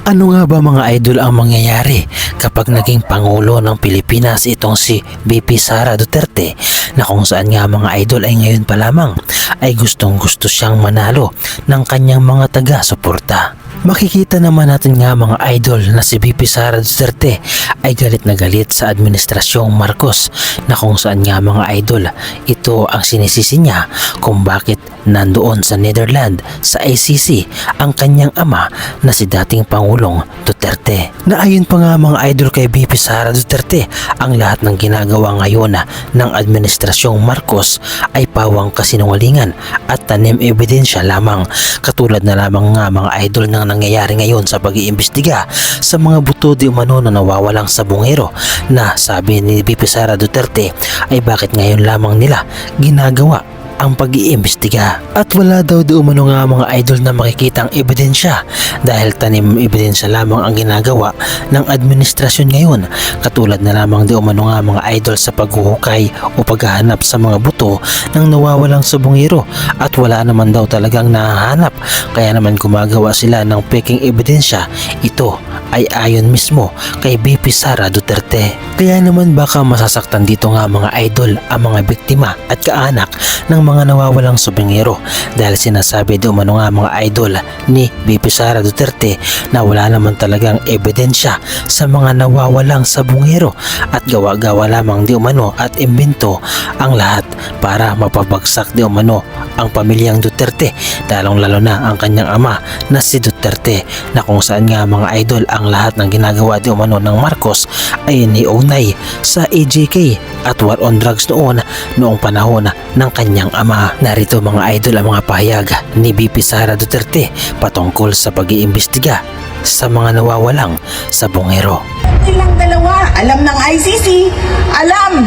Ano nga ba mga idol ang mangyayari kapag naging Pangulo ng Pilipinas itong si VP Sara Duterte, na kung saan nga mga idol ay ngayon pa lamang ay gustong gusto siyang manalo ng kanyang mga taga-suporta. Makikita naman natin nga mga idol na si VP Sara Duterte ay galit na galit sa administrasyong Marcos, na kung saan nga mga idol ito ang sinisisi niya kung bakit nandoon sa Netherlands sa ICC ang kanyang ama na si dating Pangulong Duterte. Na ayon pa nga mga idol kay VP Sara Duterte, ang lahat ng ginagawa ngayon ng administrasyong Marcos ay pawang kasinungalingan at tanim ebidensya lamang, katulad na lamang nga mga idol ng nangyayari ngayon sa pag-iimbestiga sa mga buto di umano na nawawalang sabungero, na sabi ni VP Sara Duterte ay bakit ngayon lamang nila ginagawa ang pag-iimbestiga, at wala daw di umano nga mga idol na makikitang ebidensya dahil tanim ebidensya lamang ang ginagawa ng administrasyon ngayon, katulad na lamang di umano nga mga idol sa paghuhukay o paghahanap sa mga buto ng nawawalang sabungero, at wala naman daw talagang nahahanap, kaya naman gumagawa sila ng peking ebidensya. Ito ay ayon mismo kay VP Sara Duterte. Kaya naman baka masasaktan dito nga mga idol ang mga biktima at kaanak ng mga nawawalang sabungero, dahil sinasabi di umano nga mga idol ni VP Sara Duterte na wala naman talagang ebidensya sa mga nawawalang sabungero at gawa-gawa lamang di umano at imbento ang lahat para mapabagsak di umano ang pamilyang Duterte, lalong lalo na ang kanyang ama na si Duterte, na kung saan nga mga idol ang lahat ng ginagawa di umano ng Marcos ay niugnay sa AJK at war on drugs noong panahon ng kanyang ama. Narito mga idol ang mga pahayag ni VP Sara Duterte patungkol sa pag-iimbestiga sa mga nawawalang sabungero. Silang dalawa, alam ng ICC, alam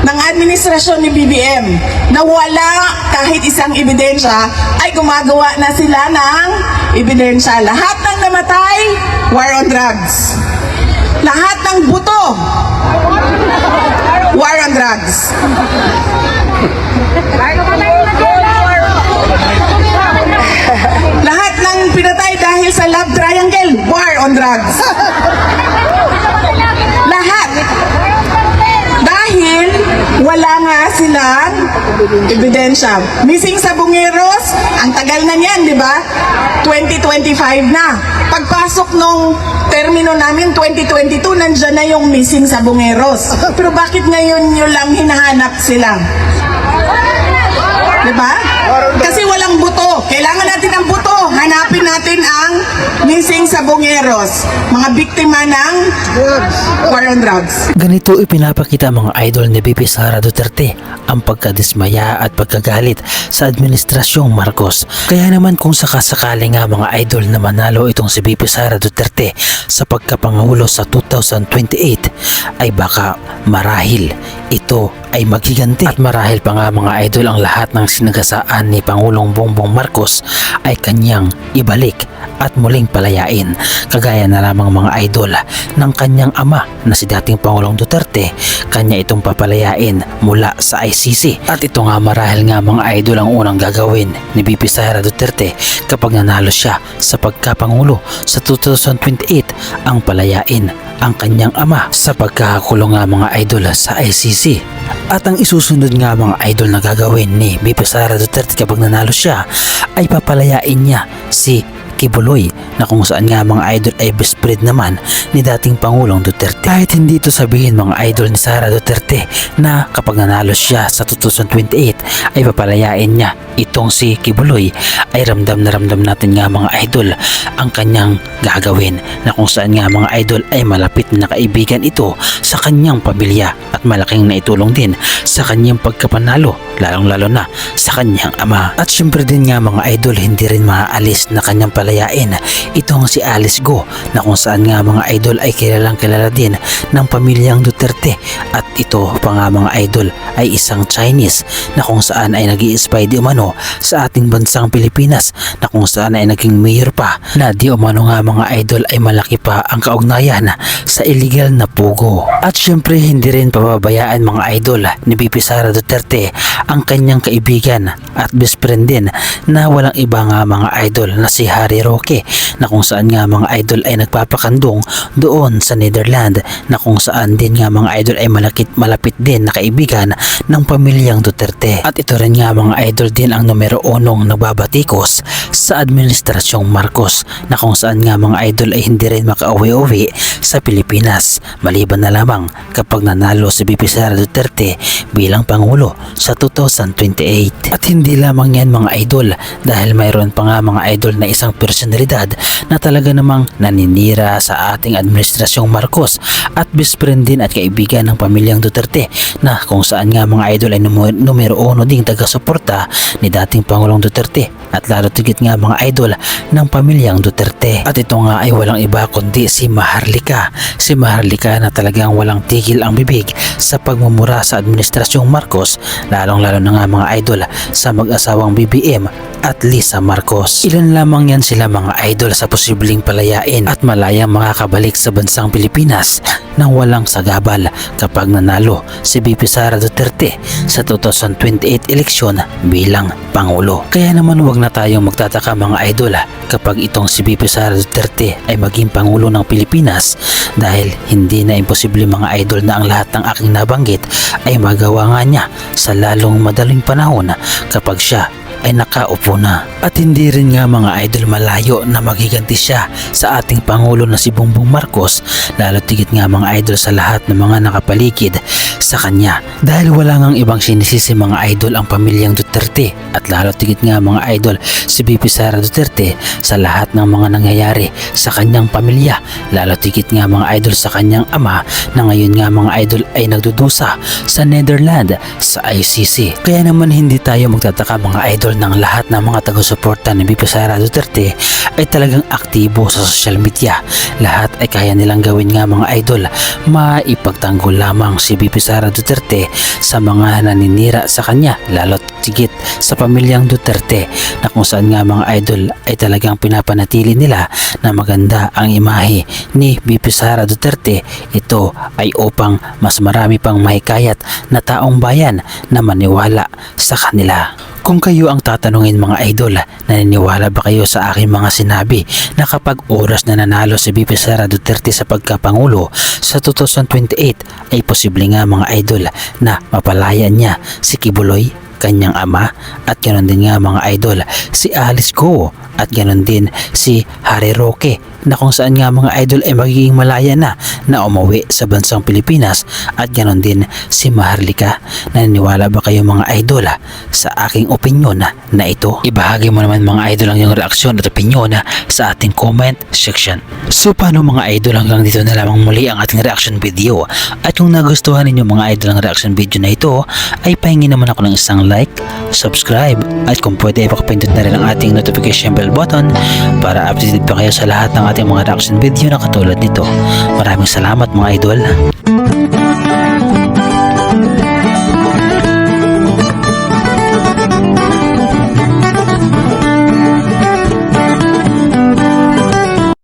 ng administrasyon ni BBM na wala kahit isang ebidensya, ay gumagawa na sila ng ebidensya. Lahat ng namatay, war on drugs. Lahat ng buto, war on drugs. Lahat ng pinatay dahil sa love triangle, war on drugs. Lahat. Dahil wala nga silang ebidensya. Missing sabungeros, ang tagal na niyan, di ba? 2025 na. Pagpasok nung termino namin 2022, nandyan na yung missing sabungeros. Pero bakit ngayon nyo lang hinahanap sila? Di ba? Kasi walang buto. Kailangan natin ang buto. Hanapin natin ang missing sabungeros, mga biktima ng war on drugs. Ganito ipinapakita mga idol ni VP Sara Duterte ang pagkadismaya at pagkagalit sa administrasyong Marcos. Kaya naman kung sakasakali nga mga idol na manalo itong si VP Sara Duterte sa pagkapangulo sa 2028, ay baka marahil ito ay maghiganti, at marahil pa nga mga idol ang lahat ng sinagasaan ni Pangulong Bongbong Marcos ay kanyang ibalik at muling palayain, kagaya na lamang mga idol ng kanyang ama na si dating Pangulong Duterte. Kanya itong papalayain mula sa ICC, at ito nga marahil nga mga idol ang unang gagawin ni VP Sara Duterte kapag nanalo siya sa pagkapangulo sa 2028, ang palayain ang kanyang ama sa pagkakakulong nga mga idol sa ICC. At ang isusunod nga mga idol na gagawin ni VP Sara Duterte kapag nanalo siya ay papalayain niya si Kibuloy, na kung saan nga mga idol ay best friend naman ni dating Pangulong Duterte. Kahit hindi ito sabihin mga idol ni Sara Duterte na kapag nanalo siya sa 2028 ay papalayain niya itong si Kibuloy, ay ramdam na ramdam natin nga mga idol ang kanyang gagawin, na kung saan nga mga idol ay malapit na kaibigan ito sa kanyang pamilya at malaking naitulong din sa kanyang pagkapanalo, lalong lalo na sa kanyang ama. At syempre din nga mga idol, hindi rin maaalis na kanyang palayain itong si Alice Go, na kung saan nga mga idol ay kilalang kilala din ng pamilyang Duterte, at ito pa nga mga idol ay isang Chinese na kung saan ay nag-i-spy di umano sa ating bansang Pilipinas, na kung saan ay naging mayor pa, na di umano nga mga idol ay malaki pa ang kaugnayan sa illegal na pugo. At syempre hindi rin pababayaan mga idol ni VP Sara Duterte ang kanyang kaibigan at best friend din na walang iba nga mga idol na si Harry Roque, na kung saan nga mga idol ay nagpapakandong doon sa Netherlands, na kung saan din nga mga idol ay malapit din na kaibigan ng pamilyang Duterte. At ito rin nga mga idol din ang numero 1 nagbabatikos sa administrasyong Marcos, na kung saan nga mga idol ay hindi rin makauwi-uwi sa Pilipinas maliban na lamang kapag nanalo si VP Sara Duterte bilang Pangulo sa 2028. At hindi lamang yan mga idol, dahil mayroon pa nga mga idol na isang personalidad na talaga namang naninira sa ating administrasyong Marcos at best friend din at kaibigan ng pamilyang Duterte, na kung saan nga mga idol ay numero 1 ding taga-suporta ni dating Pangulong Duterte at lalo tigit nga mga idol ng pamilyang Duterte. At ito nga ay walang iba kundi si Maharlika. Si Maharlika na talagang walang tigil ang bibig sa pagmumura sa administrasyong Marcos, lalong-lalo na nga mga idol sa mag-asawang BBM at Lisa Marcos. Ilan lamang yan sila mga idol sa posibleng palayain at malayang makakabalik sa bansang Pilipinas nang walang sagabal kapag nanalo si VP Sara Duterte sa 2028 eleksyon bilang Pangulo. Kaya naman wag na tayong magtataka mga idol kapag itong si VP Sara Duterte ay maging Pangulo ng Pilipinas, dahil hindi na imposible mga idol na ang lahat ng aking nabanggit ay magawa nga niya sa lalong madaling panahon kapag siya ay nakaupo na. At hindi rin nga mga idol malayo na magiganti siya sa ating Pangulo na si Bongbong Marcos, lalo tigit nga mga idol sa lahat ng mga nakapaligid sa kanya, dahil wala ngang ibang sinisisi mga idol ang pamilyang Duterte at lalo tigit nga mga idol si VP Sara Duterte sa lahat ng mga nangyayari sa kanyang pamilya, lalo tigit nga mga idol sa kanyang ama na ngayon nga mga idol ay nagdudusa sa Netherlands sa ICC. Kaya naman hindi tayo magtataka mga idol ng lahat ng mga taga-suporta ni VP Sara Duterte ay talagang aktibo sa social media. Lahat ay kaya nilang gawin nga mga idol, maipagtanggol lamang si VP Sara Duterte sa mga naninira sa kanya, lalo tigit sa pamilyang Duterte, na kung saan nga mga idol ay talagang pinapanatili nila na maganda ang imahe ni VP Sara Duterte. Ito ay upang mas marami pang mahikayat na taong bayan na maniwala sa kanila. Kung kayo ang tatanungin mga idol, naniniwala ba kayo sa aking mga sinabi na kapag oras na nanalo si VP Sara Duterte sa pagkapangulo sa 2028 ay posible nga mga idol na mapalayan niya si Kibuloy, kanyang ama, at ganoon din nga mga idol si Alice Go, at ganoon din si Harry Roque, na kung saan nga mga idol ay magiging malaya na umuwi sa bansang Pilipinas, at ganoon din si Maharlika. Naniniwala ba kayo mga idol sa aking opinyon na ito? Ibahagi mo naman mga idol ang iyong reaksyon at opinyon sa ating comment section. So paano mga idol, hanggang dito na lamang muli ang ating reaction video, at kung nagustuhan ninyo mga idol ang reaction video na ito ay pahingin naman ako ng isang like, subscribe, at kung pwede ay pakapindot na rin ang ating notification bell button para updated pa kayo sa lahat ng ating mga reaction video na katulad nito. Maraming salamat mga idol.